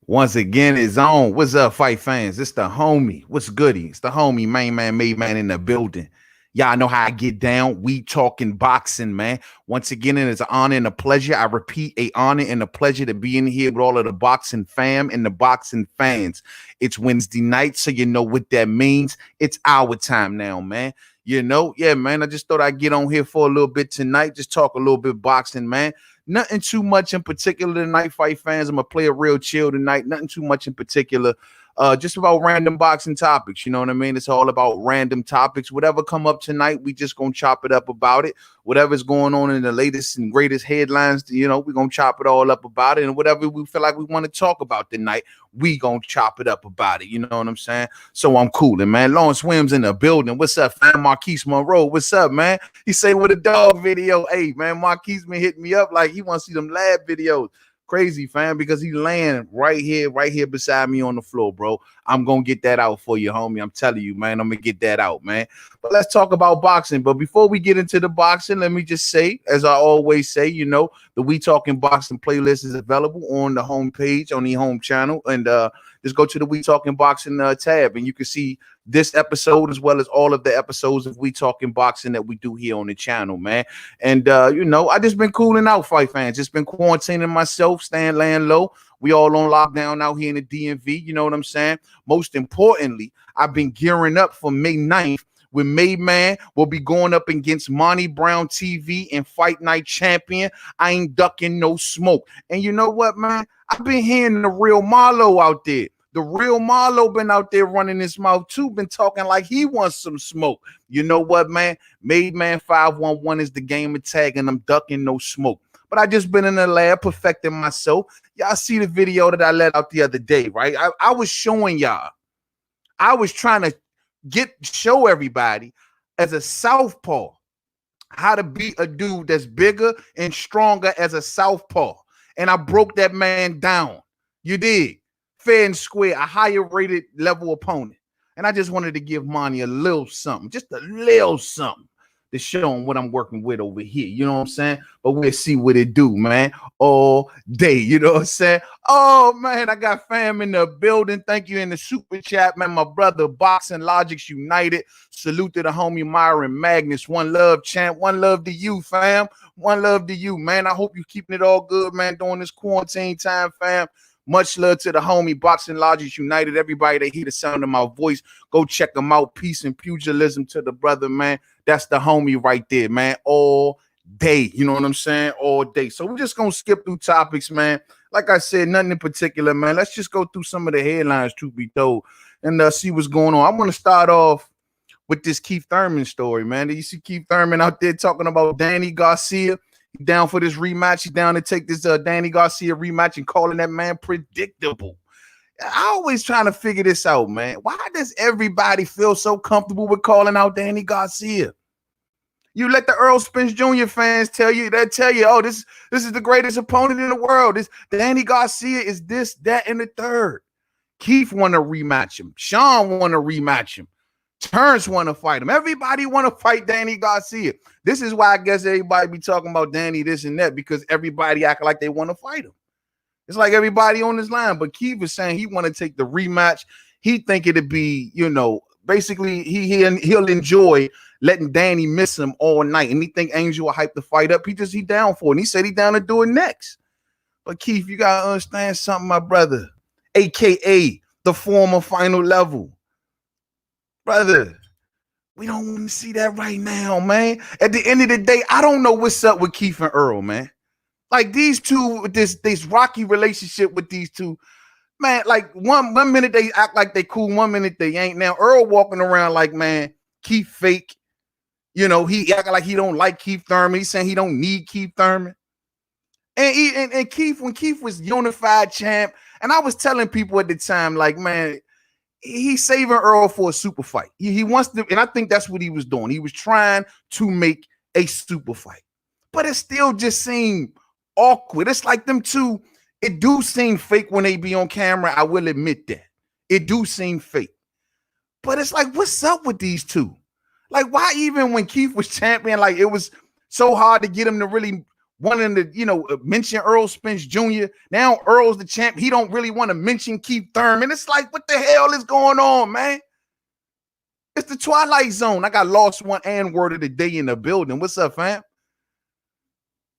Once again, it's on. What's up, fight fans? It's the homie. What's goody? It's the homie, main man, made man in the building. Y'all know how I get down. We talking boxing, man. Once again, it is an honor and a pleasure. I repeat, a honor and a pleasure to be in here with all of the boxing fam and the boxing fans. It's Wednesday night, so you know what that means. It's our time now, man. Yeah, man. I just thought I'd get on here for a little bit tonight. Just talk a little bit boxing, man. Nothing too much in particular tonight, fight fans. I'm gonna play a real chill tonight. Nothing too much in particular. Just about random boxing topics. You know what I mean? It's all about random topics. Whatever come up tonight, we just gonna chop it up about it. Whatever's going on in the latest and greatest headlines, we're gonna chop it all up about it. And whatever we feel like we want to talk about tonight, we gonna chop it up about it. You know what I'm saying? So I'm cooling, man. Lawrence Williams in the building. What's up, fam? Marquise Monroe. What's up, man? He say with a dog video. Hey, man, Marquise been hitting me up like he want to see them lab videos. Crazy, fam, because he laying right here beside me on the floor, bro. I'm gonna get that out for you, homie. I'm telling you, man. I'm gonna get that out, man. But let's talk about boxing. But before we get into the boxing, let me just say, as I always say, the We Talking Boxing playlist is available on the homepage, on the home channel, and just go to the We Talking Boxing tab, and you can see this episode as well as all of the episodes of We Talking Boxing that we do here on the channel, man. And I just been cooling out, fight fans. Just been quarantining myself, staying laying low. We all on lockdown out here in the DMV. You know what I'm saying? Most importantly, I've been gearing up for May 9th when Made Man will be going up against Monty Brown TV and Fight Night Champion. I ain't ducking no smoke. And you know what, man? I've been hearing the real Marlo out there. The real Marlo been out there running his mouth too, been talking like he wants some smoke. You know what, man? Made Man 511 is the game of tag, and I'm ducking no smoke. But I just been in the lab perfecting myself. Y'all see the video that I let out the other day, right? I was showing y'all. I was trying to show everybody as a southpaw how to beat a dude that's bigger and stronger as a southpaw. And I broke that man down. You did. Fair and square, a higher rated level opponent. And I just wanted to give Monty a little something, just a little something to show him what I'm working with over here. You know what I'm saying? But we'll see what it do, man, all day. You know what I'm saying? Oh, man, I got fam in the building. Thank you in the super chat, man. My brother, Boxing Logics United. Salute to the homie Myron Magnus. One love, champ. One love to you, fam. One love to you, man. I hope you're keeping it all good, man, during this quarantine time, fam. Much love to the homie Boxing Logics United. Everybody that hear the sound of my voice, go check them out. Peace and pugilism to the brother, man. That's the homie right there, man. All day. You know what I'm saying? All day. So we're just going to skip through topics, man. Like I said, nothing in particular, man. Let's just go through some of the headlines, truth be told, and see what's going on. I want to start off with this Keith Thurman story, man. Did you see Keith Thurman out there talking about Danny Garcia? He down for this rematch. He's down to take this Danny Garcia rematch and calling that man predictable. I always trying to figure this out, man. Why does everybody feel so comfortable with calling out Danny Garcia? You let the Earl Spence Jr. fans tell you, oh, this is the greatest opponent in the world. This Danny Garcia is this, that, and the third. Keith want to rematch him. Sean want to rematch him. Terrence want to fight him. Everybody want to fight Danny Garcia. This is why I guess everybody be talking about Danny this and that, because everybody act like they want to fight him. It's like everybody on this line. But Keith is saying he want to take the rematch. He think it'd be, basically he'll enjoy letting Danny miss him all night. And he think Angel will hype the fight up. He down for it. And he said he down to do it next. But Keith, you got to understand something, my brother, a.k.a. the former Final Level. Brother, we don't want to see that right now, man. At the end of the day, I don't know what's up with Keith and Earl, man. Like these two, this rocky relationship with these two, man. Like one minute they act like they cool, 1 minute they ain't. Now Earl walking around like, man, Keith fake. He acting like he don't like Keith Thurman. He's saying he don't need Keith Thurman. And Keith, when Keith was unified champ, and I was telling people at the time, like, man, he's saving Earl for a super fight. He wants to, and I think that's what he was doing. He was trying to make a super fight, but it still just seemed awkward. It's like them two, it do seem fake when they be on camera. I will admit that. It do seem fake. But it's like, what's up with these two? Like, why even when Keith was champion, like it was so hard to get him to really wanting to, mention Earl Spence Jr. Now Earl's the champ. He don't really want to mention Keith Thurman. It's like, what the hell is going on, man? It's the Twilight Zone. I got lost one and word of the day in the building. What's up, fam?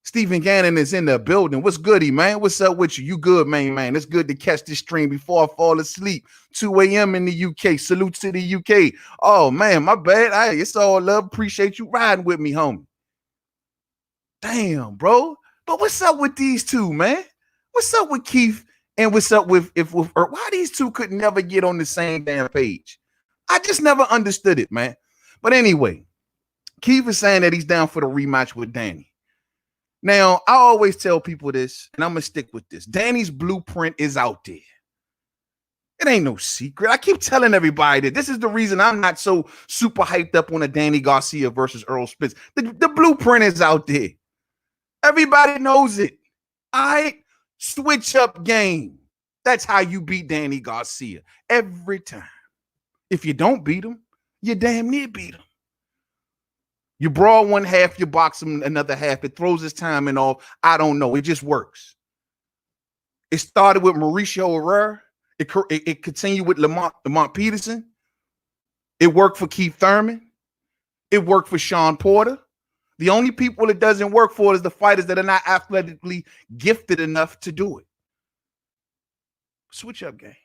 Stephen Gannon is in the building. What's goody, man? What's up with you? You good, man? It's good to catch this stream before I fall asleep. 2 a.m. in the UK. Salute to the UK. Oh, man, my bad. It's all love. Appreciate you riding with me, homie. Damn, bro. But what's up with these two, man? What's up with Keith and what's up with why these two could never get on the same damn page? I just never understood it, man. But anyway, Keith is saying that he's down for the rematch with Danny. Now, I always tell people this, and I'm going to stick with this. Danny's blueprint is out there. It ain't no secret. I keep telling everybody that this is the reason I'm not so super hyped up on a Danny Garcia versus Earl Spence. The blueprint is out there. Everybody knows it. All right? Switch up game. That's how you beat Danny Garcia every time. If you don't beat him, you damn near beat him. You brawl one half, you box him another half. It throws his timing off. I don't know. It just works. It started with Mauricio Herrera. It continued with Lamont Peterson. It worked for Keith Thurman. It worked for Sean Porter. The only people it doesn't work for is the fighters that are not athletically gifted enough to do it. Switch up game.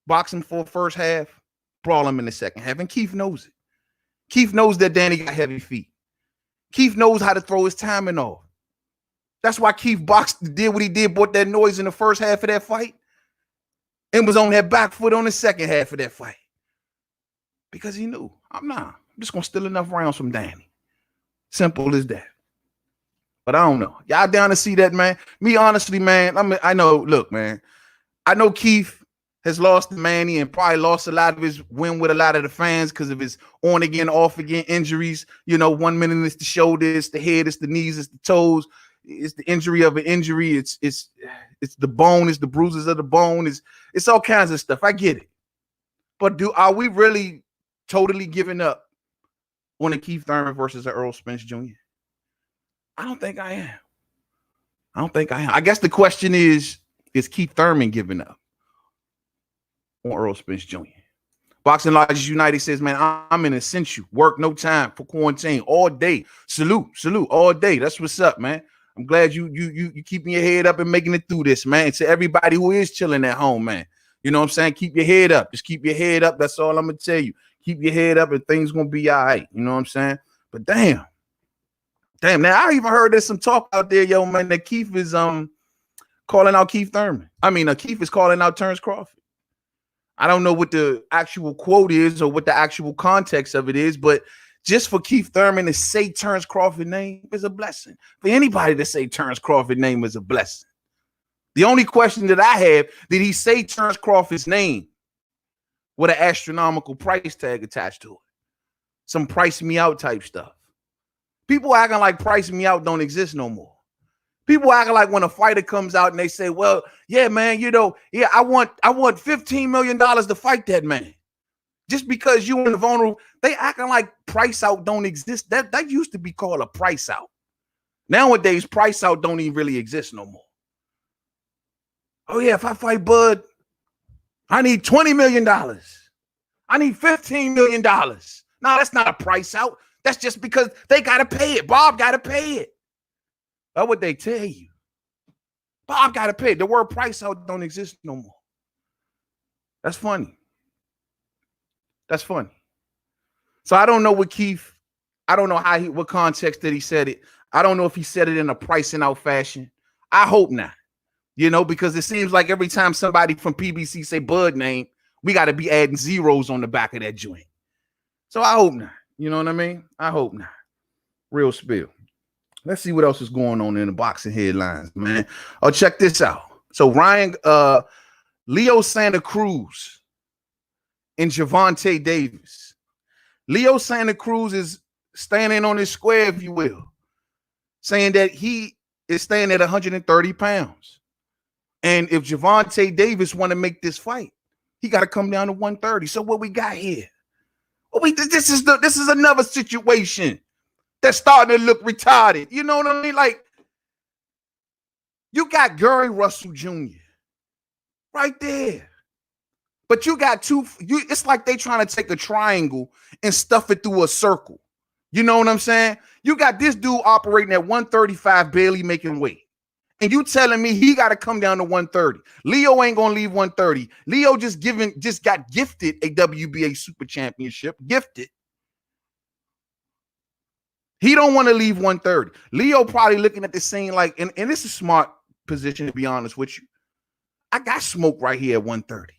Box him for the first half, brawl him in the second half. And Keith knows it. Keith knows that Danny got heavy feet. Keith knows how to throw his timing off. That's why Keith did what he did, brought that noise in the first half of that fight, and was on that back foot on the second half of that fight. Because he knew, I'm just going to steal enough rounds from Danny. Simple as that. But I don't know. Y'all down to see that, man? Me, honestly, man, I know, look, man, I know Keith has lost to Manny and probably lost a lot of his win with a lot of the fans because of his on again, off again injuries. 1 minute it's the shoulder, it's the head, it's the knees, it's the toes, it's the injury of an injury, it's the bone, it's the bruises of the bone, it's all kinds of stuff. I get it. But are we really totally giving up on a Keith Thurman versus an Earl Spence Jr.? I don't think I am. I guess the question is Keith Thurman giving up on Earl Spence Jr.? Boxing Lodges United says, man, I'm in essential. Work, no time for quarantine all day. Salute all day. That's what's up, man. I'm glad you keeping your head up and making it through this, man. To everybody who is chilling at home, man. You know what I'm saying? Keep your head up. Just keep your head up. That's all I'm going to tell you. Keep your head up and things going to be all right. You know what I'm saying? But damn. Now I even heard there's some talk out there, yo, man, that Keith is calling out Keith Thurman. Keith is calling out Terrence Crawford. I don't know what the actual quote is or what the actual context of it is, but just for Keith Thurman to say Terrence Crawford's name is a blessing. For anybody to say Terrence Crawford's name is a blessing. The only question that I have, did he say Terrence Crawford's name with an astronomical price tag attached to it? Some price me out type stuff. People acting like price me out don't exist no more. People acting like when a fighter comes out and they say, well, yeah, man, I want $15 million to fight that man. Just because you in the vulnerable, they acting like price out don't exist. That used to be called a price out. Nowadays, price out don't even really exist no more. Oh, yeah, if I fight Bud, I need $20 million. I need $15 million. No, that's not a price out. That's just because they got to pay it. Bob got to pay it. That's what they tell you. Bob got to pay it. The word price out don't exist no more. That's funny. So I don't know what Keith, I don't know what context that he said it. I don't know if he said it in a pricing out fashion. I hope not, because it seems like every time somebody from PBC say Bud name, we got to be adding zeros on the back of that joint. So I hope not. You know what I mean? I hope not. Real spill. Let's see what else is going on in the boxing headlines, man. Oh, check this out. So Leo Santa Cruz and Gervonta Davis. Leo Santa Cruz is standing on his square, if you will, saying that he is staying at 130 pounds. And if Gervonta Davis want to make this fight, he got to come down to 130. So what we got here? This is another situation They're starting to look retarded. You know what I mean? Like, you got Gary Russell Jr. right there. But you got it's like they trying to take a triangle and stuff it through a circle. You know what I'm saying? You got this dude operating at 135, barely making weight. And you telling me he got to come down to 130. Leo ain't going to leave 130. Leo just got gifted a WBA Super Championship. Gifted. He don't want to leave 130. Leo probably looking at the scene like, and this is a smart position, to be honest with you. I got smoke right here at 130.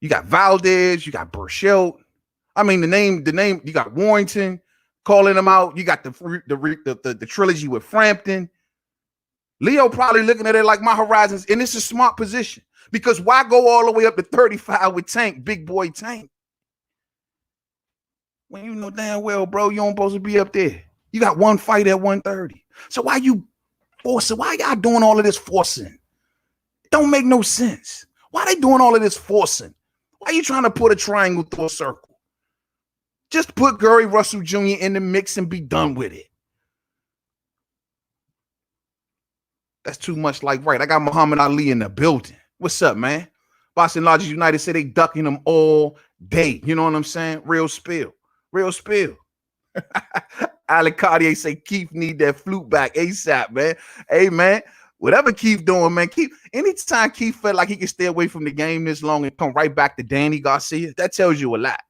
You got Valdez, you got Burchell. I mean, the name, you got Warrington calling him out. You got the trilogy with Frampton. Leo probably looking at it like my horizons, and it's a smart position. Because why go all the way up to 35 with Tank, big boy Tank? When you know damn well, bro, you don't supposed to be up there. You got one fight at 130. So why you forcing? Why y'all doing all of this forcing? It don't make no sense. Why they doing all of this forcing? Why are you trying to put a triangle through a circle? Just put Gary Russell Jr. in the mix and be done with it. That's too much like right. I got Muhammad Ali in the building. What's up, man? Boston Logic United say they ducking him all day. You know what I'm saying? Real spill. Real spill. Alec Cartier say Keith need that flute back ASAP, man. Hey, man. Whatever Keith doing, man. Anytime Keith felt like he could stay away from the game this long and come right back to Danny Garcia, that tells you a lot.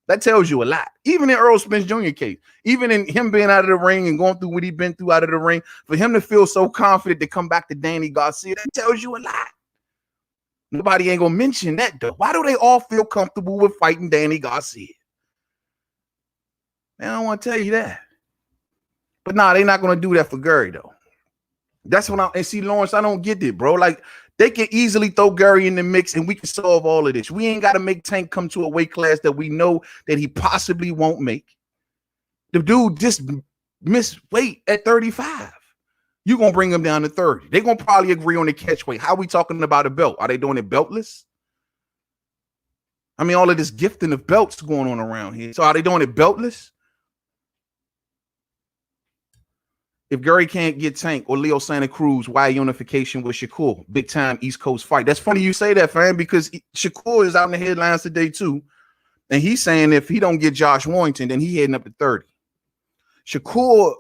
That tells you a lot. Even in Earl Spence Jr. case, even in him being out of the ring and going through what he's been through out of the ring, for him to feel so confident to come back to Danny Garcia, that tells you a lot. Nobody ain't gonna mention that though. Why do they all feel comfortable with fighting Danny Garcia? Man, I don't want to tell you that. But nah, they're not gonna do that for Gary though. That's when and see, Lawrence, I don't get it, bro. Like, they can easily throw Gary in the mix and we can solve all of this. We ain't got to make Tank come to a weight class that we know that he possibly won't make. The dude just missed weight at 35. You're going to bring him down to 30. They're going to probably agree on the catch weight. How are we talking about a belt? Are they doing it beltless? I mean, all of this gifting of belts going on around here. So are they doing it beltless? If Gary can't get Tank or Leo Santa Cruz, why unification with Shakur? Big time East Coast fight. That's funny you say that, fam, because Shakur is out in the headlines today too. And he's saying if he don't get Josh Warrington, then he heading up to 30. Shakur,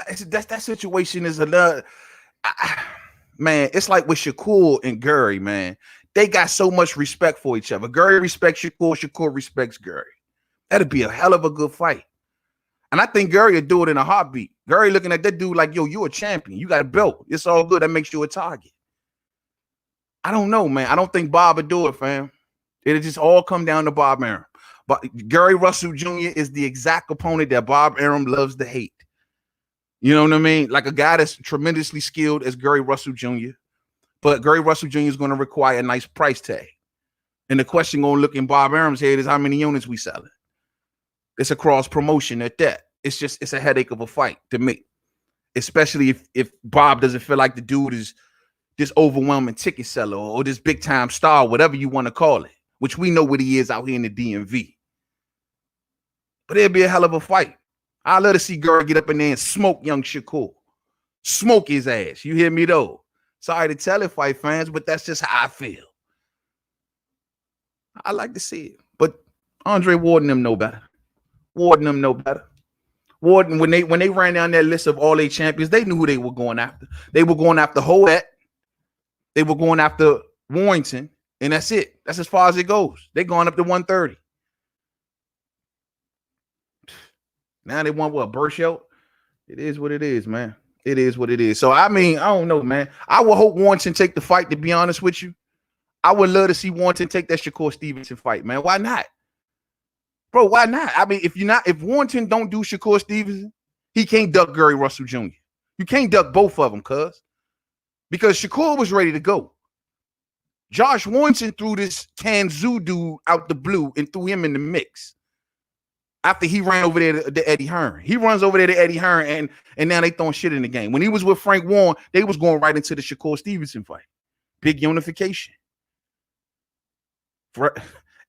that situation is another. Man, it's like with Shakur and Gary, man. They got so much respect for each other. Gary respects Shakur, Shakur respects Gary. That'd be a hell of a good fight. And I think Gary would do it in a heartbeat. Gary looking at that dude like, yo, you a champion. You got a belt. It's all good. That makes you a target. I don't know, man. I don't think Bob would do it, fam. It'll just all come down to Bob Arum. But Gary Russell Jr. is the exact opponent that Bob Arum loves to hate. You know what I mean? Like a guy that's tremendously skilled as Gary Russell Jr. But Gary Russell Jr. is going to require a nice price tag. And the question going to look in Bob Arum's head is how many units we selling. It's a cross promotion at that. It's a headache of a fight to me, especially if Bob doesn't feel like the dude is this overwhelming ticket seller or this big time star, whatever you want to call it, which we know what he is out here in the DMV. But it'll be a hell of a fight. I'd love to see Gary get up in there and smoke young Shakur. Smoke his ass. You hear me though? Sorry to tell it, fight fans, but that's just how I feel. I like to see it. But Andre Ward and them know better. Ward know better. Ward, when they ran down that list of all eight champions, they knew who they were going after. They were going after Hoet. They were going after Warrington, and that's it. That's as far as it goes. They're going up to 130. Now they want what? Burchell? It is what it is, man. It is what it is. So, I mean, I don't know, man. I would hope Warrington take the fight, to be honest with you. I would love to see Warrington take that Shakur Stevenson fight, man. Why not? Bro, why not? I mean, if Warrington don't do Shakur Stevenson, he can't duck Gary Russell Jr. You can't duck both of them, because Shakur was ready to go. Josh Warrington threw this Kanzu dude out the blue and threw him in the mix after he ran over there to Eddie Hearn. He runs over there to Eddie Hearn, and now they throwing shit in the game. When he was with Frank Warren, they was going right into the Shakur Stevenson fight. Big unification.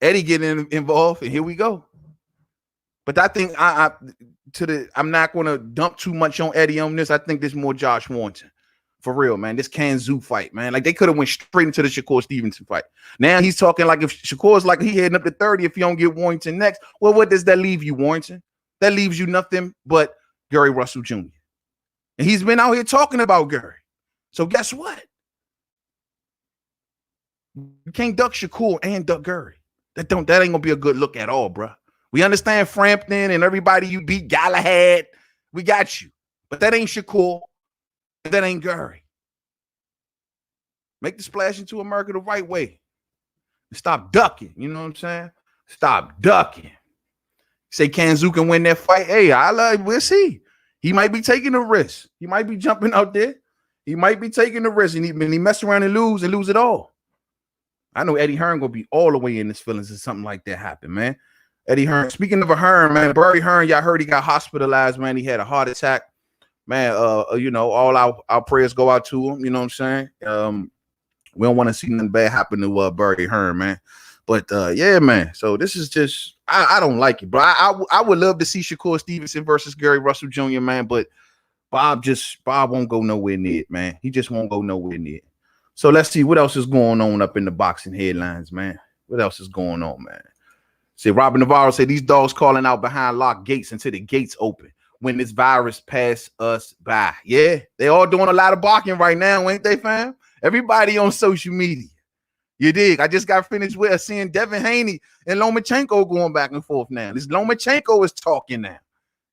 Eddie getting involved, and here we go. But I think I'm not going to dump too much on Eddie on this. I think there's more Josh Warrington. For real, man. This Kanzu fight, man. Like they could have went straight into the Shakur Stevenson fight. Now he's talking like if Shakur's like he heading up to 30 if you don't get Warrington next. Well, what does that leave you, Warrington? That leaves you nothing but Gary Russell Jr. And he's been out here talking about Gary. So guess what? You can't duck Shakur and duck Gary. That ain't gonna be a good look at all, bro. We understand Frampton and everybody you beat, Galahad. We got you. But that ain't Shakur. That ain't Gary. Make the splash into America the right way. Stop ducking. You know what I'm saying? Stop ducking. Say Kanzu can win that fight. Hey, we'll see. He might be taking a risk. He might be jumping out there. He might be taking the risk. And he mess around and lose it all. I know Eddie Hearn gonna be all the way in his feelings if something like that happen, man. Eddie Hearn. Speaking of a Hearn, man, Barry Hearn, y'all heard he got hospitalized, man. He had a heart attack. Man, you know, all our prayers go out to him. You know what I'm saying? We don't want to see nothing bad happen to Barry Hearn, man. But yeah, man. So this is just I don't like it, bro. I would love to see Shakur Stevenson versus Gary Russell Jr., man. But Bob won't go nowhere near it, man. He just won't go nowhere near it. So let's see what else is going on up in the boxing headlines, man. What else is going on, man? See, Robin Navarro said these dogs calling out behind locked gates until the gates open when this virus pass us by. Yeah, they all doing a lot of barking right now, ain't they, fam? Everybody on social media. You dig? I just got finished with seeing Devin Haney and Lomachenko going back and forth now. This Lomachenko is talking now.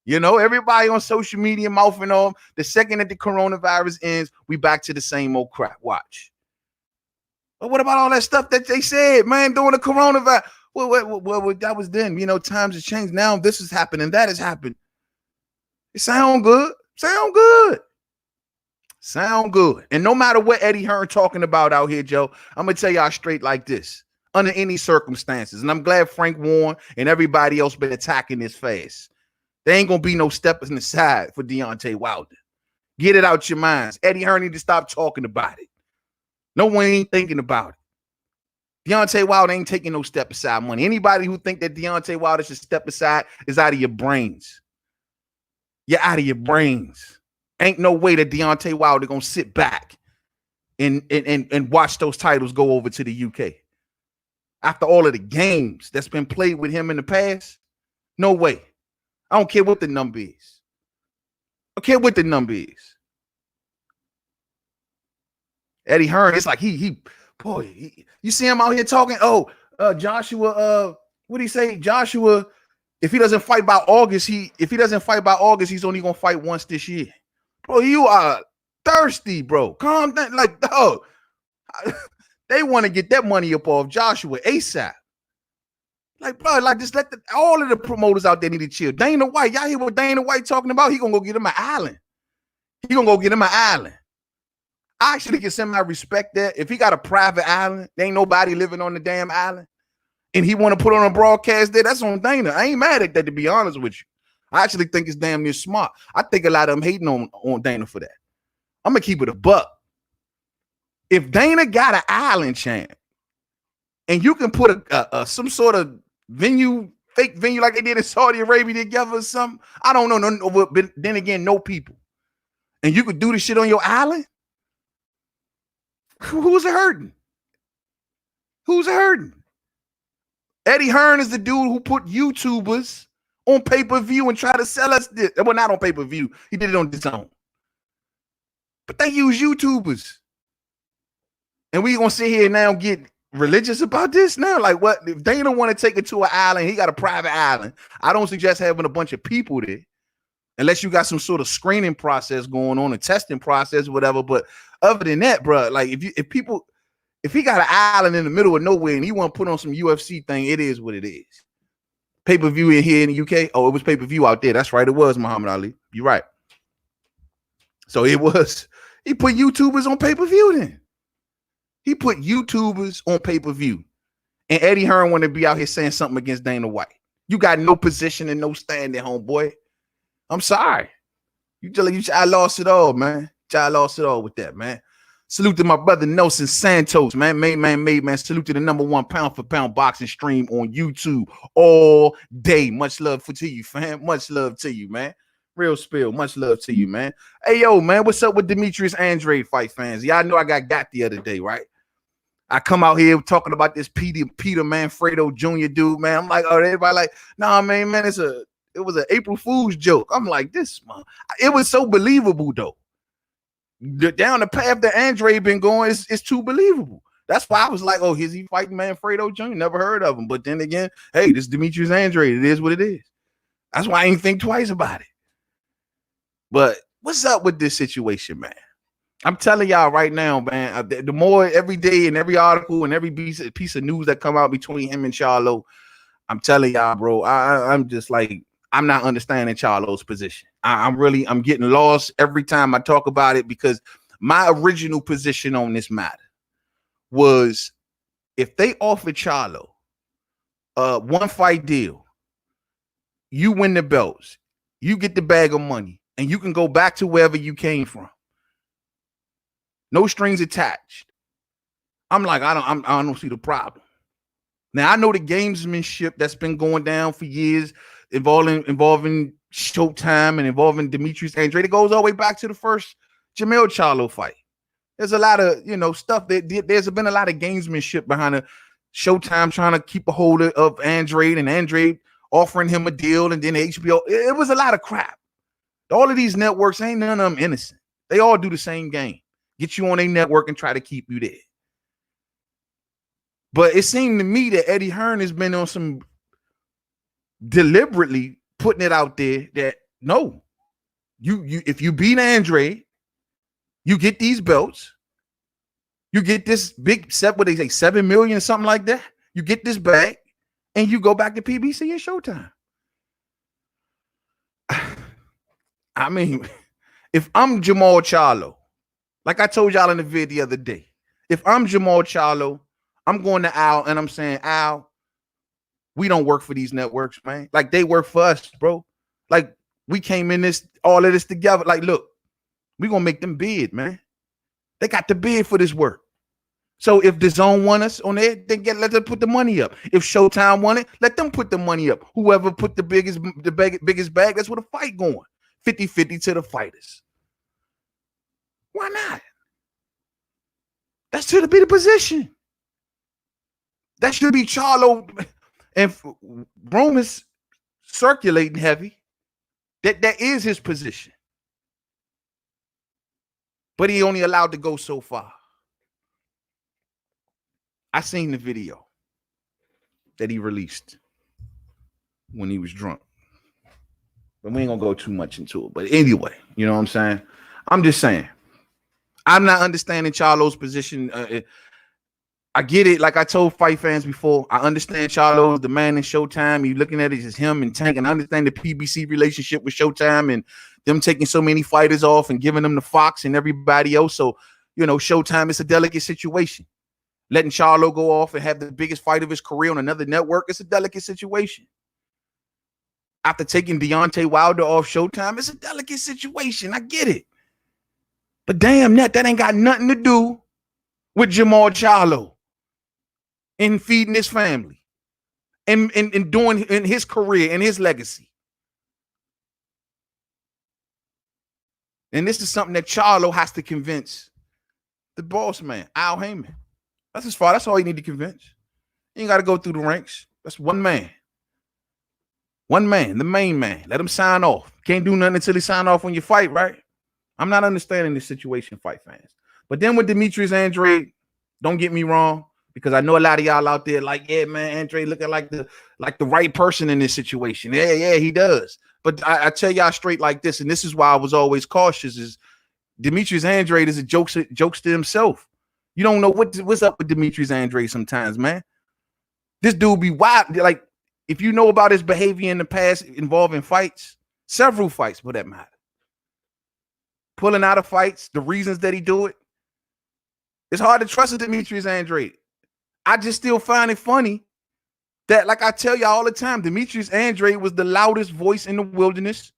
You know, everybody on social media mouthing on. The second that the coronavirus ends, we back to the same old crap. Watch. But what about all that stuff that they said, man, during the coronavirus? Well, that was then. You know, times have changed. Now this has happened and that has happened. It sound good. Sound good. Sound good. And no matter what Eddie Hearn talking about out here, Joe, I'm going to tell y'all straight like this. Under any circumstances. And I'm glad Frank Warren and everybody else been attacking this fast. There ain't going to be no steppers in the side for Deontay Wilder. Get it out your minds. Eddie Hearn need to stop talking about it. No one ain't thinking about it. Deontay Wilder ain't taking no step aside money. Anybody who think that Deontay Wilder should step aside is out of your brains. You're out of your brains. Ain't no way that Deontay Wilder gonna sit back and watch those titles go over to the UK. After all of the games that's been played with him in the past, no way. I don't care what the number is. I don't care what the number is. Eddie Hearn, it's like you see him out here talking. Joshua, what did he say? Joshua, if he doesn't fight by August, he's only gonna fight once this year. Bro, you are thirsty, bro. Calm down. Like, dog, they want to get that money up off Joshua ASAP. Like, bro, like just let all of the promoters out there need to chill. Dana White, y'all hear what Dana White talking about? He gonna go get him an island. I actually can semi-respect that. If he got a private island, there ain't nobody living on the damn island, and he want to put on a broadcast there, that's on Dana. I ain't mad at that, to be honest with you. I actually think it's damn near smart. I think a lot of them hating on Dana for that. I'm going to keep it a buck. If Dana got an island champ, and you can put a some sort of fake venue like they did in Saudi Arabia together or something, I don't know, but then again, no people, and you could do this shit on your island, who's it hurting? Who's it hurting? Eddie Hearn is the dude who put YouTubers on pay-per-view and try to sell us this. Well, not on pay-per-view. He did it on his own. But they use YouTubers. And we gonna sit here now and get religious about this now? Like, what? If Dana want to take it to an island, he got a private island. I don't suggest having a bunch of people there. Unless you got some sort of screening process going on, a testing process, whatever. But other than that, bro, like if he got an island in the middle of nowhere and he want to put on some UFC thing, it is what it is. Pay-per-view in here in the UK. Oh, it was pay-per-view out there. That's right. It was Muhammad Ali. You're right. So it was. He put YouTubers on pay-per-view then. He put YouTubers on pay-per-view. And Eddie Hearn want to be out here saying something against Dana White. You got no position and no standing, homeboy. I'm sorry. I lost it all, man. I lost it all with that, man. Salute to my brother Nelson Santos, man. Made man. Salute to the #1 pound for pound boxing stream on YouTube all day. Much love to you, fam. Much love to you, man. Real spill. Much love to you, man. Hey, yo, man. What's up with Demetrius Andrade fight fans? Y'all know I got the other day, right? I come out here talking about this Peter Manfredo Jr. dude, man. I'm like, oh, everybody like, nah, man, it was an April Fool's joke. I'm like, this, man. It was so believable, though. Down the path that Andrade been going is too believable. That's why I was like, oh, is he fighting Manfredo Jr.? Never heard of him. But then again, hey, this is Demetrius Andrade. It is what it is. That's why I ain't think twice about it. But what's up with this situation, man? I'm telling y'all right now, man, the more every day and every article and every piece of news that come out between him and Charlo, I'm telling y'all, bro, I'm just like, I'm not understanding Charlo's position. I'm getting lost every time I talk about it, because my original position on this matter was, if they offered Charlo one fight deal, you win the belts, you get the bag of money, and you can go back to wherever you came from. No strings attached. I'm like, I don't see the problem. Now, I know the gamesmanship that's been going down for years, involving Showtime and involving Demetrius Andrade. It goes all the way back to the first Jermell Charlo fight. There's a lot of, stuff that there's been a lot of gamesmanship behind the Showtime trying to keep a hold of Andrade, and Andrade offering him a deal, and then HBO. It was a lot of crap. All of these networks, ain't none of them innocent. They all do the same game. Get you on a network and try to keep you there. But it seemed to me that Eddie Hearn has been on some deliberately putting it out there that no, you if you beat Andrade, you get these belts, you get this big set, what they say, $7 million or something like that. You get this bag, and you go back to PBC and Showtime. I mean, if I'm Jermall Charlo, like I told y'all in the vid the other day, if I'm Jermall Charlo, I'm going to Al and I'm saying, Al, we don't work for these networks, man. Like, they work for us, bro. Like, we came in all of this together. Like, look, we're going to make them bid, man. They got to bid for this work. So if the Zone want us on there, let them put the money up. If Showtime want it, let them put the money up. Whoever put the biggest bag, that's where the fight going. 50-50 to the fighters. Why not? That should be the position. That should be Charlo. And Roman's circulating heavy. That is his position. But he only allowed to go so far. I seen the video that he released when he was drunk. But we ain't gonna go too much into it. But anyway, you know what I'm saying? I'm just saying, I'm not understanding Charlo's position. I get it. Like I told fight fans before, I understand Charlo is the man in Showtime. You're looking at it as him and Tank, and I understand the PBC relationship with Showtime and them taking so many fighters off and giving them the Fox and everybody else. So, Showtime is a delicate situation. Letting Charlo go off and have the biggest fight of his career on another network, it's a delicate situation. After taking Deontay Wilder off Showtime, it's a delicate situation. I get it. But damn, that ain't got nothing to do with Jermall Charlo and feeding his family and doing in his career and his legacy. And this is something that Charlo has to convince the boss man, Al Heyman. That's all you need to convince. You ain't got to go through the ranks. That's one man. One man, the main man. Let him sign off. Can't do nothing until he sign off on your fight, right? I'm not understanding this situation, fight fans. But then with Demetrius Andrade, don't get me wrong, because I know a lot of y'all out there like, yeah, man, Andrade looking like the right person in this situation. Yeah, he does. But I tell y'all straight like this, and this is why I was always cautious, is Demetrius Andrade is a jokester himself. You don't know what's up with Demetrius Andrade sometimes, man. This dude be wild. Like, if you know about his behavior in the past involving fights, several fights for that matter, pulling out of fights, the reasons that he do it, it's hard to trust Demetrius Andrade. I just still find it funny that, like I tell y'all all the time, Demetrius Andrade was the loudest voice in the wilderness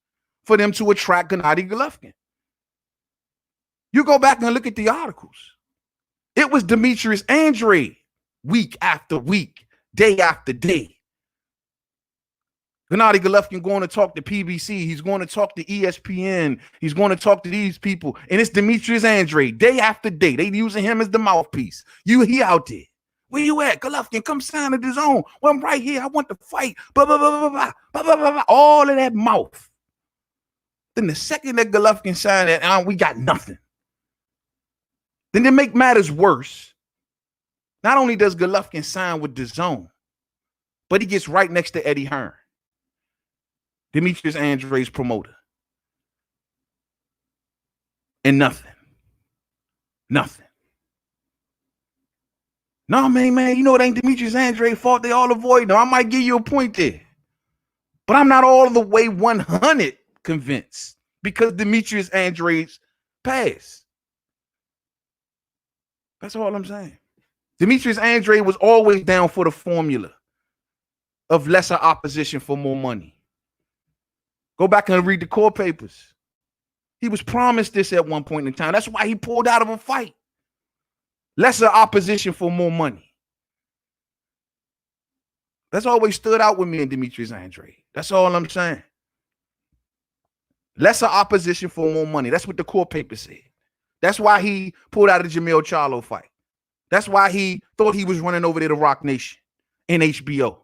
for them to attract Gennady Golovkin. You go back and look at the articles. It was Demetrius Andrade week after week, day after day. Gennady Golovkin going to talk to PBC. He's going to talk to ESPN. He's going to talk to these people. And it's Demetrius Andrade day after day. They using him as the mouthpiece. He out there. Where you at? Golovkin, come sign at the zone. Well, I'm right here. I want to fight. Blah, blah, blah, blah, blah, blah, blah, blah, blah. All of that mouth. Then the second that Golovkin signed that, we got nothing. Then to make matters worse, not only does Golovkin sign with the zone, but he gets right next to Eddie Hearn, Demetrius Andrade's promoter. And nothing. Nothing. No, man, you know it ain't Demetrius Andrade's fault. They all avoid him. I might give you a point there. But I'm not all the way 100 convinced because Demetrius Andrade's passed. That's all I'm saying. Demetrius Andrade was always down for the formula of lesser opposition for more money. Go back and read the court papers. He was promised this at one point in time. That's why he pulled out of a fight. Lesser opposition for more money. That's always stood out with me and Demetrius Andrade. That's all I'm saying. Lesser opposition for more money. That's what the court paper said. That's why he pulled out of the Jermell Charlo fight. That's why he thought he was running over there to Rock Nation in HBO.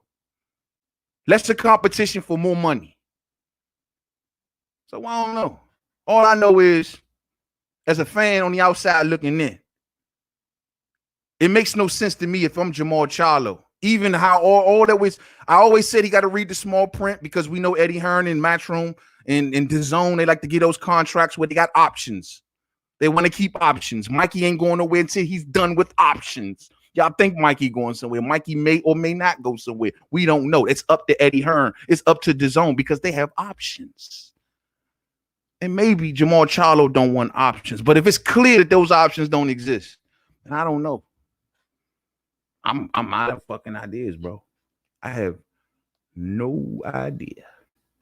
Lesser competition for more money. So I don't know. All I know is, as a fan on the outside looking in, it makes no sense to me if I'm Jermell Charlo. Even how all that was, I always said he got to read the small print because we know Eddie Hearn and Matchroom and DAZN, they like to get those contracts where they got options. They want to keep options. Mikey ain't going nowhere until he's done with options. Y'all think Mikey going somewhere. Mikey may or may not go somewhere. We don't know. It's up to Eddie Hearn. It's up to DAZN because they have options. And maybe Jermell Charlo don't want options. But if it's clear that those options don't exist, then I don't know. I'm out of fucking ideas, bro. I have no idea.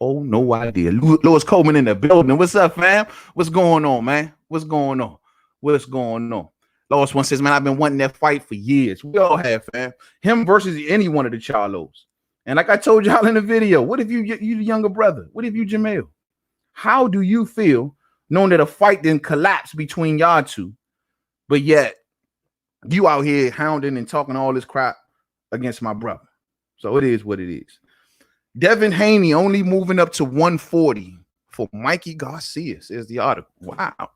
Oh, no idea. Lewis Coleman in the building. What's up, fam? What's going on, man? What's going on? What's going on? Lois one says, man, I've been wanting that fight for years. We all have, fam. Him versus any one of the Charlos. And like I told y'all in the video, what if you the younger brother? What if you Jermell? How do you feel knowing that a fight didn't collapse between y'all two, but yet you out here hounding and talking all this crap against my brother? So it is what it is. Devin Haney only moving up to 140 for Mikey Garcia, says the article. Wow.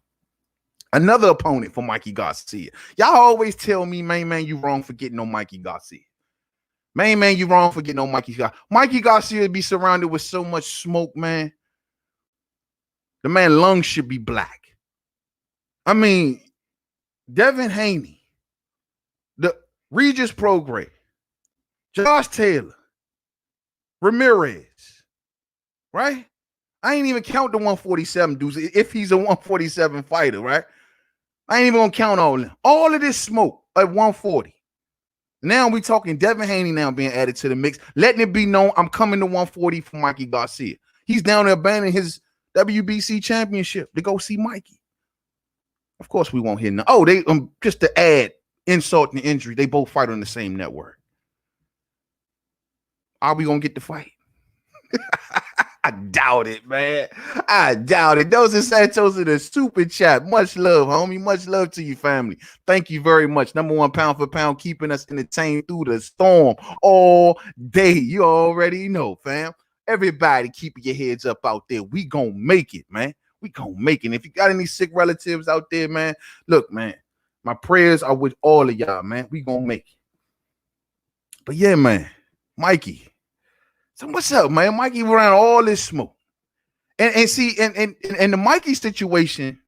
Another opponent for Mikey Garcia. Y'all always tell me, man, you wrong for getting on Mikey Garcia. Man, you wrong for getting on Mikey Garcia. Mikey Garcia be surrounded with so much smoke, man. The man's lungs should be black. I mean, Devin Haney, the Regis Prograis, Josh Taylor, Ramirez, right? I ain't even count the 147 dudes if he's a 147 fighter, right? I ain't even gonna count all of them. All of this smoke at 140. Now we talking Devin Haney now being added to the mix, letting it be known I'm coming to 140 for Mikey Garcia. He's down there abandoning his WBC championship to go see Mikey. Of course, we won't hear no. Oh, they just to add insult and injury, they both fight on the same network. Are we gonna get the fight? I doubt it, man. I doubt it. Those are Santos in the super chat. Much love, homie. Much love to you, family. Thank you very much. Number one, pound for pound, keeping us entertained through the storm all day. You already know, fam. Everybody keeping your heads up out there. We gonna make it, man. We gonna make it. And if you got any sick relatives out there, man, look, man, my prayers are with all of y'all, man. We gonna make it. But yeah, man, Mikey. So what's up, man? Mikey around all this smoke. And see, and the Mikey situation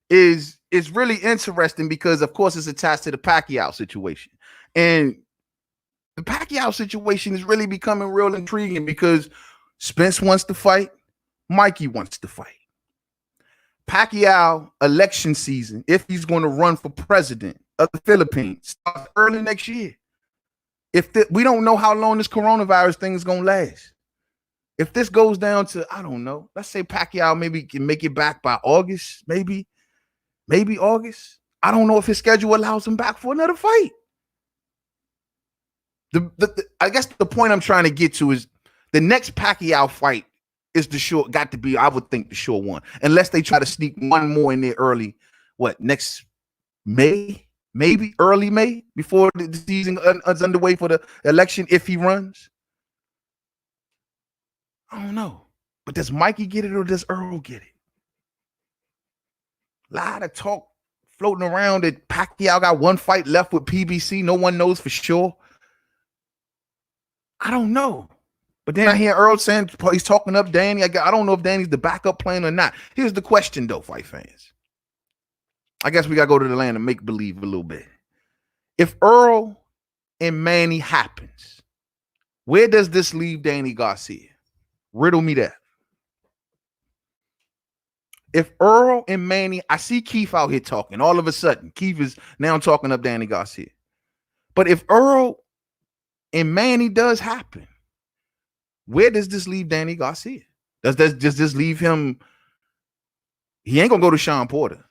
is really interesting because, of course, it's attached to the Pacquiao situation. And the Pacquiao situation is really becoming real intriguing because Spence wants to fight, Mikey wants to fight. Pacquiao election season, if he's going to run for president of the Philippines, starts early next year. We don't know how long this coronavirus thing is going to last. If this goes down to, I don't know, let's say Pacquiao maybe can make it back by August, maybe August. I don't know if his schedule allows him back for another fight. I guess the point I'm trying to get to is the next Pacquiao fight is got to be, I would think, the sure one, unless they try to sneak one more in there early. What, next May? Maybe early May, before the season is underway for the election, if he runs. I don't know. But does Mikey get it or does Earl get it? A lot of talk floating around that Pacquiao got one fight left with PBC. No one knows for sure. I don't know. But then I hear Earl saying he's talking up Danny. I don't know if Danny's the backup plan or not. Here's the question, though, fight fans. I guess we got to go to the land and make believe a little bit. If Earl and Manny happens, where does this leave Danny Garcia? Riddle me that. If Earl and Manny, I see Keith out here talking. All of a sudden, Keith is now talking up Danny Garcia. But if Earl and Manny does happen, where does this leave Danny Garcia? Does this leave him? He ain't gonna go to Sean Porter.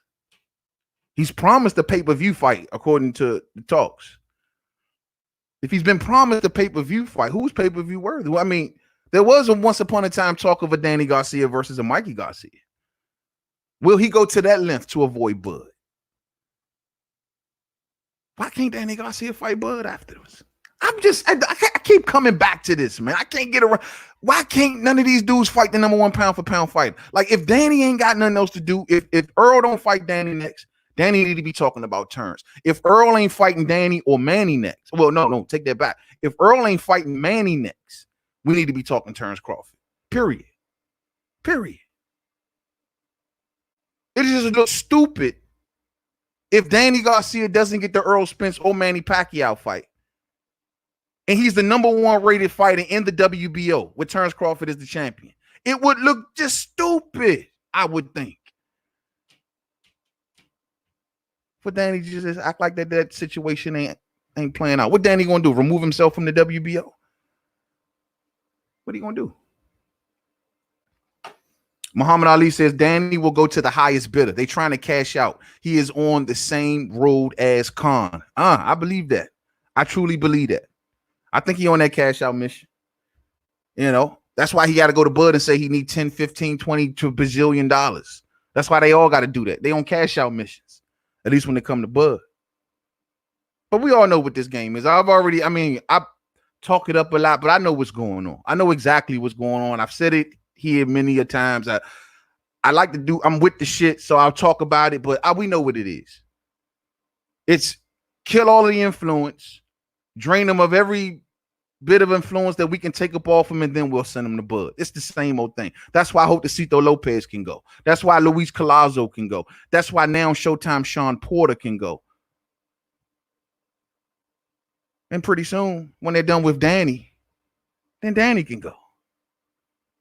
He's promised a pay-per-view fight, according to the talks. If he's been promised a pay-per-view fight, who's pay-per-view worthy? I mean, there was a once upon a time talk of a Danny Garcia versus a Mikey Garcia. Will he go to that length to avoid Bud? Why can't Danny Garcia fight Bud afterwards? I keep coming back to this, man. I can't get around. Why can't none of these dudes fight the number one pound for pound fight? Like, if Danny ain't got nothing else to do, if Earl don't fight Danny next, Danny need to be talking about terms. If Earl ain't fighting Danny or Manny next, well, no, take that back. If Earl ain't fighting Manny next, we need to be talking Terrence Crawford. Period. It just looks stupid if Danny Garcia doesn't get the Earl Spence or Manny Pacquiao fight, and he's the number one rated fighter in the WBO with Terrence Crawford as the champion. It would look just stupid, I would think, for Danny to just act like that situation ain't playing out. What Danny gonna do? Remove himself from the WBO? What are you gonna do? Muhammad Ali says Danny will go to the highest bidder. They trying to cash out. He is on the same road as Khan. I believe that. I truly believe that. I think he on that cash out mission. You know, that's why he got to go to Bud and say he need 10, 15, 20 to $1 bazillion. That's why they all got to do that. They on cash out missions, at least when they come to Bud. But we all know what this game is. I talk it up a lot, but I know what's going on. I know exactly what's going on. I've said it here many a times. I like to do, I'm with the shit, so I'll talk about it, but we know what it is. It's kill all of the influence, drain them of every bit of influence that we can take up off them, and then we'll send them to Bud. It's the same old thing. That's why I hope Cito Lopez can go. That's why Luis Collazo can go. That's why now Showtime Sean Porter can go. And pretty soon, when they're done with Danny, then Danny can go.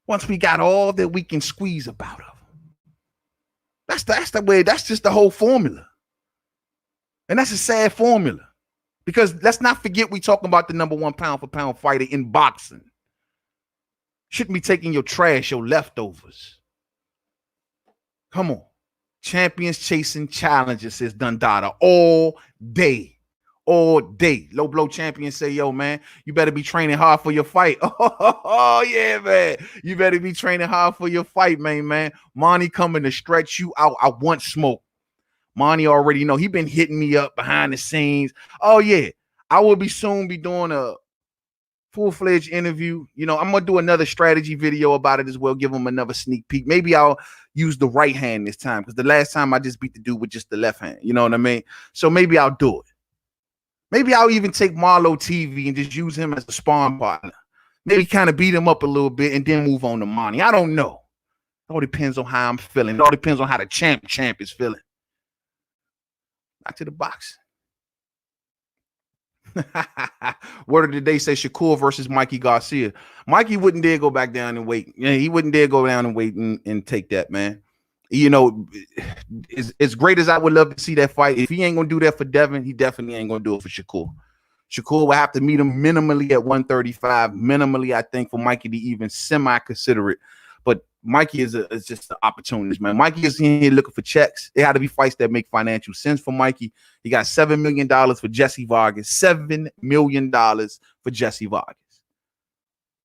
Once we got all that we can squeeze about of him. That's the way, that's just the whole formula. And that's a sad formula. Because let's not forget we talking about the number one pound for pound fighter in boxing. Shouldn't be taking your trash, your leftovers. Come on. Champions chasing challenges, says Dundada, all day. All day. Low blow champion say, yo, man, you better be training hard for your fight. Oh, yeah, man. You better be training hard for your fight, man. Monty coming to stretch you out. I want smoke. Monty already know. He been hitting me up behind the scenes. Oh, yeah. I will soon be doing a full-fledged interview. You know, I'm going to do another strategy video about it as well. Give him another sneak peek. Maybe I'll use the right hand this time, because the last time I just beat the dude with just the left hand. You know what I mean? So maybe I'll do it. Maybe I'll even take Marlo TV and just use him as a sparring partner. Maybe kind of beat him up a little bit and then move on to Monty. I don't know. It all depends on how I'm feeling. It all depends on how the champ is feeling. Back to the boxing. Word of the day says Shakur versus Mikey Garcia. Mikey wouldn't dare go back down and wait. Yeah, he wouldn't dare go down and wait and take that, man. You know, as great as I would love to see that fight, if he ain't gonna do that for Devin, he definitely ain't gonna do it for Shakur. Shakur will have to meet him minimally at 135. Minimally, I think, for Mikey to even semi-consider it. But Mikey is just an opportunist, man. Mikey is in here looking for checks. It had to be fights that make financial sense for Mikey. He got $7 million for Jesse Vargas. $7 million for Jesse Vargas.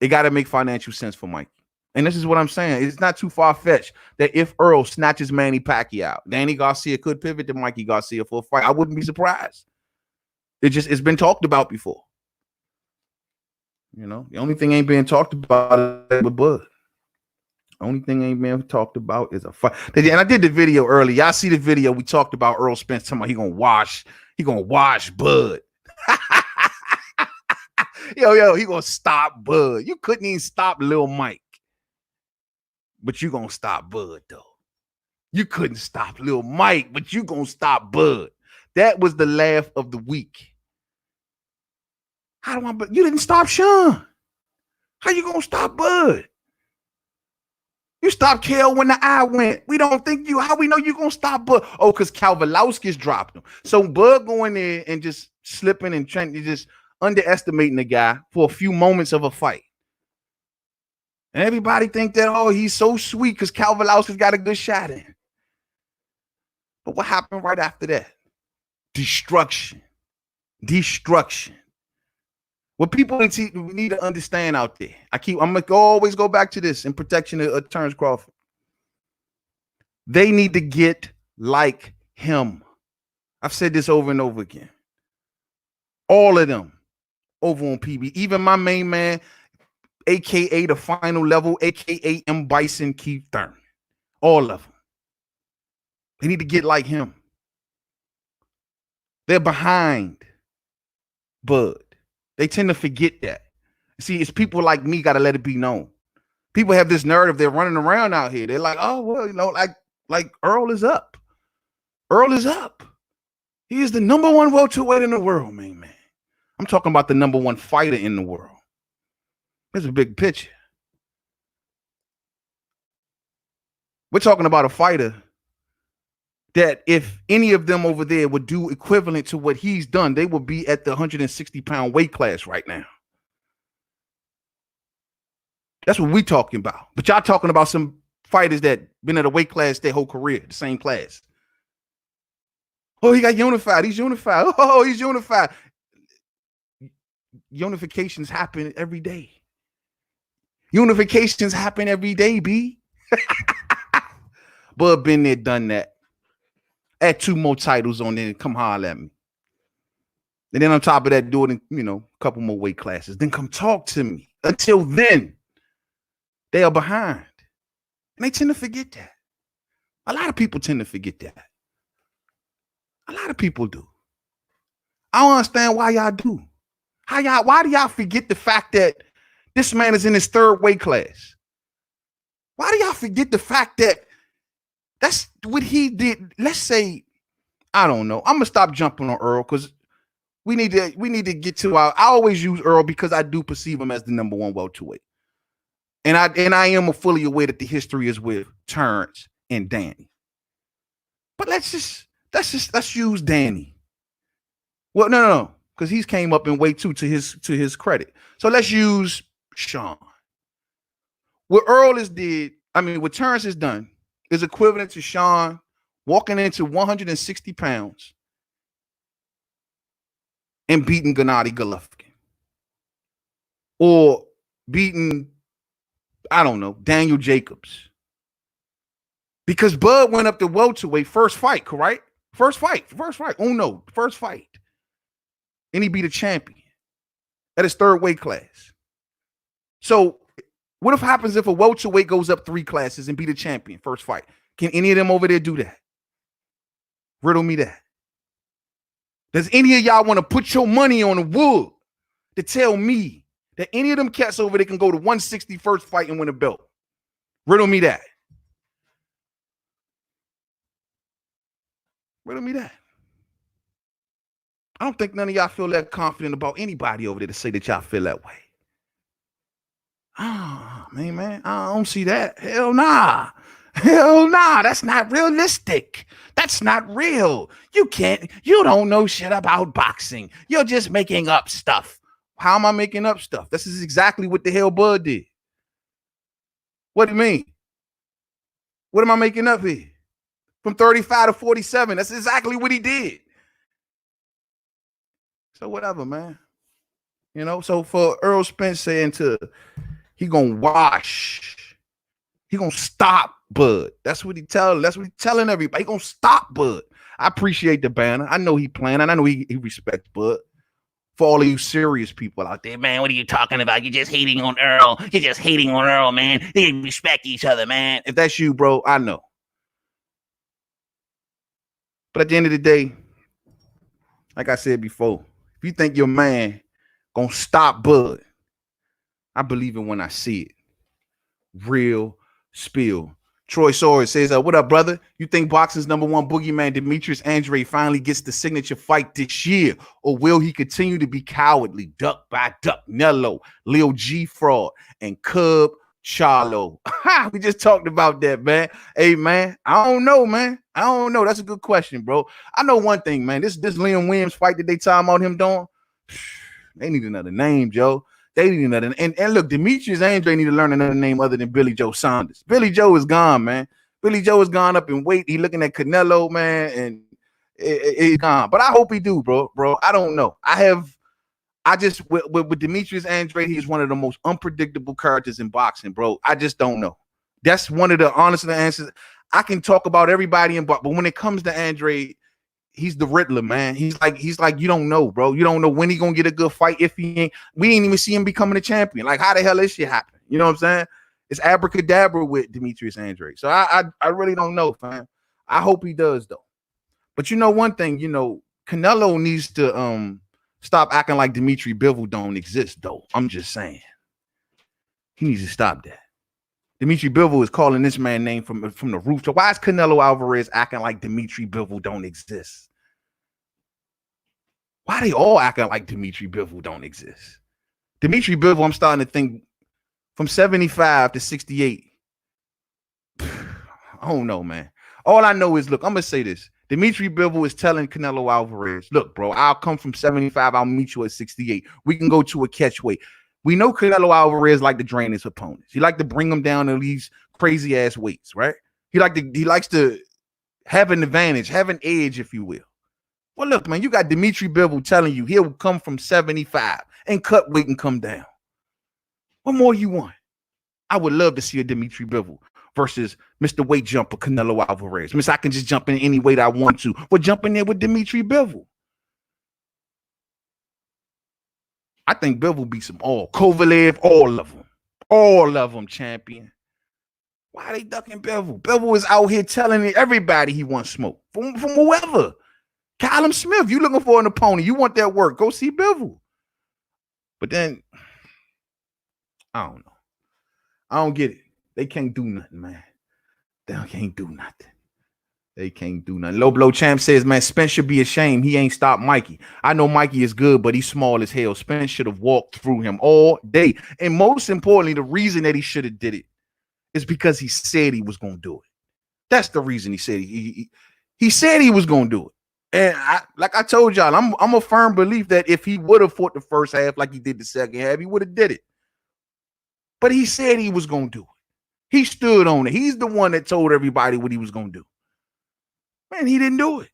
It got to make financial sense for Mikey. And this is what I'm saying. It's not too far-fetched that if Earl snatches Manny Pacquiao, Danny Garcia could pivot to Mikey Garcia for a fight. I wouldn't be surprised. It's been talked about before. You know, the only thing ain't being talked about is with Bud. Only thing ain't being talked about is a fight. And I did the video early. Y'all see the video? We talked about Earl Spence talking about he gonna wash Bud. Yo, he gonna stop Bud. You couldn't even stop Lil Mike. But you gonna stop Bud, though. You couldn't stop Lil Mike, but you gonna stop Bud. That was the laugh of the week. You didn't stop Sean. How you gonna stop Bud? You stopped Kel when the eye went. We don't think you. How we know you gonna stop Bud? Oh, because Kavaliauskas dropped him. So Bud going there and just slipping and trying to just underestimating the guy for a few moments of a fight. And everybody think that, oh, he's so sweet because Kavaliauskas got a good shot in. But what happened right after that? Destruction. What people need to understand out there. I'm gonna always go back to this in protection of Terrence Crawford. They need to get like him. I've said this over and over again. All of them over on PB. Even my main man, aka the final level, aka M. Bison, Keith Thurman. All of them. They need to get like him. They're behind Bud. They tend to forget that. See, it's people like me got to let it be known. People have this narrative. They're running around out here. They're like, oh, well, you know, like Earl is up. Earl is up. He is the number one welterweight in the world, man. I'm talking about the number one fighter in the world. There's a big picture. We're talking about a fighter that if any of them over there would do equivalent to what he's done, they would be at the 160-pound weight class right now. That's what we're talking about. But y'all talking about some fighters that been at a weight class their whole career, the same class. Oh, he got unified. He's unified. Oh, he's unified. Unifications happen every day. Unifications happen every day, B. Bud been there, done that. Add 2 more titles on there and come holler at me. And then on top of that, do it in, a couple more weight classes. Then come talk to me. Until then, they are behind. And they tend to forget that. A lot of people tend to forget that. A lot of people do. I don't understand why y'all do. Why do y'all forget the fact that this man is in his 3rd weight class? Why do y'all forget the fact that that's what he did? Let's say, I don't know. I'm gonna stop jumping on Earl because we need to get to I always use Earl because I do perceive him as the number one welterweight. And I am fully aware that the history is with Terrence and Danny. But let's use Danny. Well, no, because he's came up in weight too to his credit. So let's use Sean. What Earl what Terrence has done is equivalent to Sean walking into 160 pounds and beating Gennady Golovkin. Or beating, I don't know, Daniel Jacobs. Because Bud went up to welterweight first fight, correct? First fight. Oh no, first fight. And he beat a champion at his 3rd weight class. So what happens if a welterweight goes up 3 classes and beat a champion first fight? Can any of them over there do that? Riddle me that. Does any of y'all want to put your money on the wood to tell me that any of them cats over there can go to 160 first fight and win a belt? Riddle me that. Riddle me that. I don't think none of y'all feel that confident about anybody over there to say that y'all feel that way. Oh, man, I don't see that. Hell nah. That's not realistic. That's not real. You don't know shit about boxing. You're just making up stuff. How am I making up stuff? This is exactly what the hell Bud did. What do you mean? What am I making up here? From 35 to 47. That's exactly what he did. So whatever, man. You know, so for Errol Spence saying he gonna wash, he gonna stop Bud. That's what he telling everybody. He gonna stop Bud. I appreciate the banner. I know he playing, and I know he respects Bud. For all of you serious people out there, man, what are you talking about? You're just hating on Earl. You're just hating on Earl, man. They respect each other, man. If that's you, bro, I know. But at the end of the day, like I said before, if you think your man gonna stop Bud, I believe it when I see it. Real spill. Troy Sawyer says, what up, brother? You think boxing's #1 boogeyman Demetrius Andrade finally gets the signature fight this year? Or will he continue to be cowardly, duck by duck, Nello, Lil G Fraud, and Cub Charlo? We just talked about that, man. Hey, man, I don't know, man. I don't know. That's a good question, bro. I know one thing, man. This Liam Williams fight that they talking about him doing, they need another name, Joe. They need another. And look, Demetrius Andrade need to learn another name other than Billy Joe Saunders. Billy Joe is gone, man. Billy Joe is gone up in weight. He looking at Canelo, man, and he's gone. But I hope he do, bro. I don't know. With Demetrius Andrade, he's one of the most unpredictable characters in boxing, bro. I just don't know. That's one of the honest answers. I can talk about everybody in boxing, but when it comes to Andrade, he's the Riddler, man. He's like you don't know, bro. You don't know when he gonna get a good fight. If he ain't, we ain't even see him becoming a champion. Like, how the hell this shit happen? You know what I'm saying? It's abracadabra with Demetrius Andrade. So I really don't know, fam. I hope he does though. But you know one thing, you know, Canelo needs to stop acting like Dimitri Bivol don't exist though. I'm just saying. He needs to stop that. Dimitri Bivol is calling this man name from the rooftop. Why is Canelo Alvarez acting like Dimitri Bivol don't exist? Why they all acting like Dimitri Bivol don't exist? Dimitri Bivol, I'm starting to think from 75 to 68. I don't know, man. All I know is, look, I'm going to say this. Dimitri Bivol is telling Canelo Alvarez, look, bro, I'll come from 75. I'll meet you at 68. We can go to a catchweight. We know Canelo Alvarez like to drain his opponents. He like to bring them down to these crazy ass weights, right? He likes to have an advantage, have an edge, if you will. Well, look, man, you got Dimitri Bivol telling you he'll come from 75 and cut weight and come down. What more you want? I would love to see a Dimitri Bivol versus Mr. Weight Jumper Canelo Alvarez. Miss, I can just jump in any weight I want to. We're jumping there with Dimitri Bivol. I think Bivol beats them all. Kovalev, all of them, champion. Why are they ducking Bivol? Bivol is out here telling everybody he wants smoke from whoever. Callum Smith, you looking for an opponent? You want that work? Go see Bivol. But then, I don't know. I don't get it. They can't do nothing, man. They can't do nothing. They can't do nothing. Low Blow Champ says, man, Spence should be ashamed. He ain't stopped Mikey. I know Mikey is good, but he's small as hell. Spence should have walked through him all day. And most importantly, the reason that he should have did it is because he said he was going to do it. That's the reason he said he said he was going to do it. And like I told y'all, I'm a firm belief that if he would have fought the first half like he did the second half, he would have did it. But he said he was going to do it. He stood on it. He's the one that told everybody what he was going to do. Man, he didn't do it.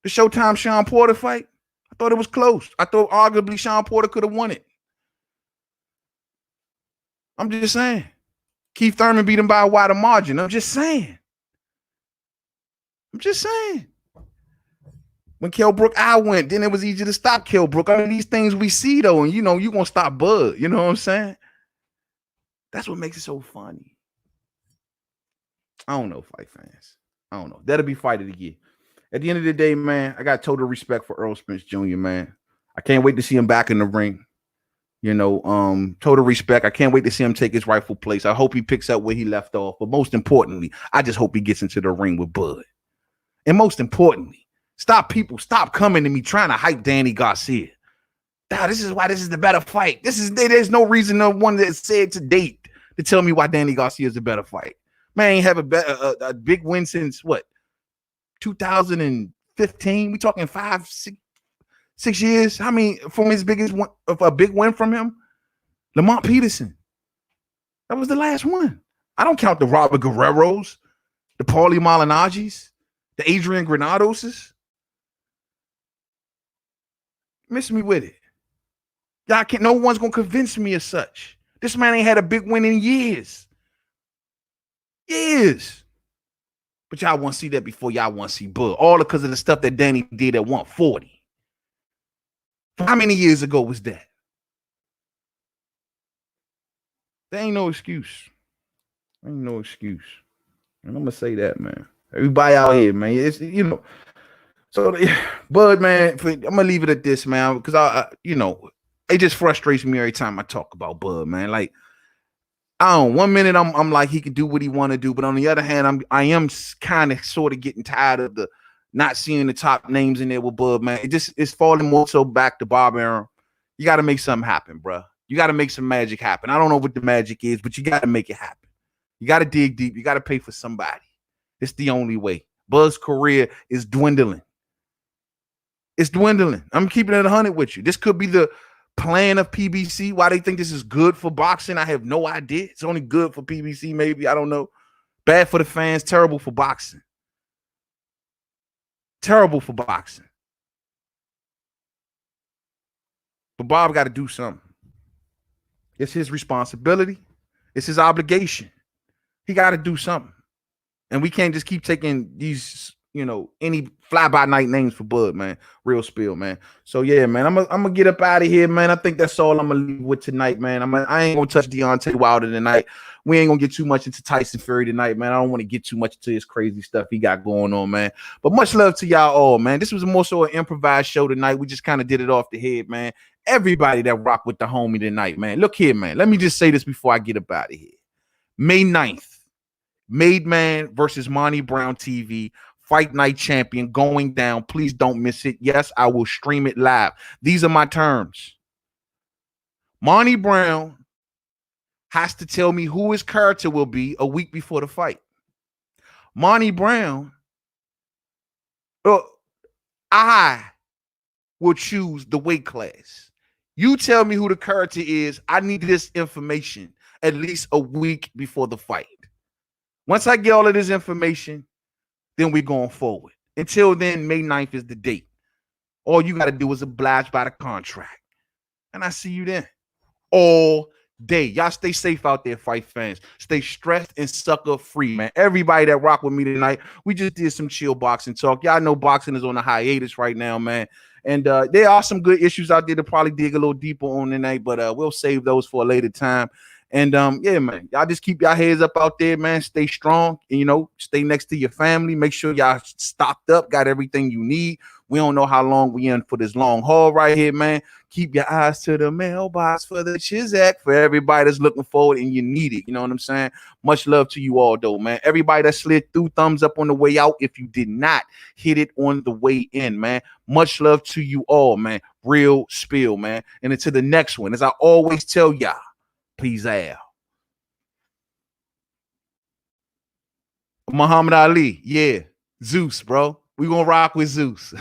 The Showtime Sean Porter fight, I thought it was close. I thought arguably Sean Porter could have won it. I'm just saying. Keith Thurman beat him by a wider margin. I'm just saying. When Kell Brook out went, then it was easy to stop Kell Brook. I mean, these things we see, though, and, you know, you're going to stop Bud. You know what I'm saying? That's what makes it so funny. I don't know, fight fans. I don't know. That'll be fight of the year. At the end of the day, man, I got total respect for Errol Spence Jr., man. I can't wait to see him back in the ring. You know, total respect. I can't wait to see him take his rightful place. I hope he picks up where he left off. But most importantly, I just hope he gets into the ring with Bud. And most importantly, stop coming to me trying to hype Danny Garcia. This is why this is the better fight. There's no reason no one that said to date to tell me why Danny Garcia is the better fight. Man, ain't have a big win since what? 2015. We talking 6 years. I mean, from his biggest one of a big win from him, Lamont Peterson. That was the last one. I don't count the Robert Guerreros, the Paulie Malinagis, the Adrian Granadoses. Miss me with it. Y'all can't. No one's gonna convince me of such. This man ain't had a big win in years. Years. But y'all want to see that before y'all want to see Bud. All because of the stuff that Danny did at 140. How many years ago was that? There ain't no excuse. Ain't no excuse. And I'm gonna say that, man. Everybody out here, man. It's So, Bud, man, I'm gonna leave it at this, man, because it just frustrates me every time I talk about Bud, man. Like, I don't. 1 minute I'm like he can do what he want to do, but on the other hand, I am kind of sort of getting tired of the not seeing the top names in there with Bud, man. It's falling more so back to Bob Arum. You got to make something happen, bro. You got to make some magic happen. I don't know what the magic is, but you got to make it happen. You got to dig deep. You got to pay for somebody. It's the only way. Bud's career is dwindling. It's dwindling. I'm keeping it 100 with you. This could be the plan of PBC. Why they think this is good for boxing, I have no idea. It's only good for PBC, maybe. I don't know. Bad for the fans, terrible for boxing. Terrible for boxing. But Bob got to do something. It's his responsibility. It's his obligation. He got to do something. And we can't just keep taking these, any fly-by-night names for Bud, man. Real spill, man. So, yeah, man, I'm gonna get up out of here, man. I think that's all I'm going to leave with tonight, man. I ain't going to touch Deontay Wilder tonight. We ain't going to get too much into Tyson Fury tonight, man. I don't want to get too much into his crazy stuff he got going on, man. But much love to y'all all, man. This was more so an improvised show tonight. We just kind of did it off the head, man. Everybody that rock with the homie tonight, man. Look here, man. Let me just say this before I get up out of here. May 9th. Made Man versus Monty Brown TV, Fight Night Champion going down. Please don't miss it. Yes, I will stream it live. These are my terms. Monty Brown has to tell me who his character will be a week before the fight. Monty Brown, I will choose the weight class. You tell me who the character is. I need this information at least a week before the fight. Once I get all of this information, then we're going forward. Until then, May 9th is the date. All you got to do is oblige by the contract. And I see you then. All day. Y'all stay safe out there, fight fans. Stay stressed and sucker free, man. Everybody that rock with me tonight, we just did some chill boxing talk. Y'all know boxing is on a hiatus right now, man. And there are some good issues out there to probably dig a little deeper on tonight, but we'll save those for a later time. And yeah, man, y'all just keep your heads up out there, man. Stay strong, and stay next to your family. Make sure y'all stocked up, got everything you need. We don't know how long we in for this long haul right here, man. Keep your eyes to the mailbox for the Chizak for everybody that's looking forward and you need it. You know what I'm saying? Much love to you all, though, man. Everybody that slid through, thumbs up on the way out. If you did not hit it on the way in, man. Much love to you all, man. Real spill, man. And until the next one, as I always tell y'all, peace out. Muhammad Ali, yeah. Zeus, bro. We gonna rock with Zeus.